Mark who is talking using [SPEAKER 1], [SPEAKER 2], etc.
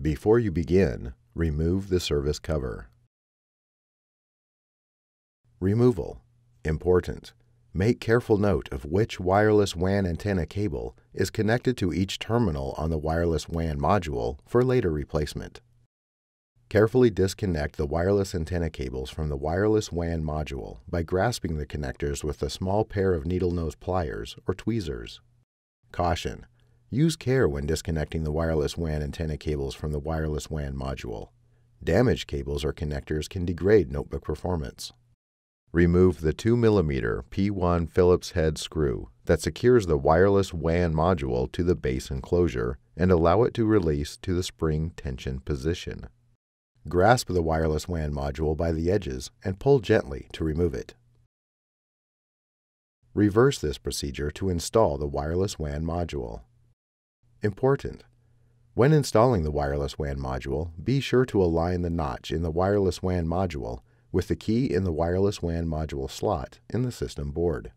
[SPEAKER 1] Before you begin, remove the service cover. Removal. Important. Make careful note of which wireless WAN antenna cable is connected to each terminal on the wireless WAN module for later replacement. Carefully disconnect the wireless antenna cables from the wireless WAN module by grasping the connectors with a small pair of needle nose pliers or tweezers. Caution: use care when disconnecting the wireless WAN antenna cables from the wireless WAN module. Damaged cables or connectors can degrade notebook performance. Remove the 2mm P1 Phillips head screw that secures the wireless WAN module to the base enclosure and allow it to release to the spring tension position. Grasp the wireless WAN module by the edges and pull gently to remove it. Reverse this procedure to install the wireless WAN module. Important: when installing the wireless WAN module, be sure to align the notch in the wireless WAN module with the key in the wireless WAN module slot in the system board.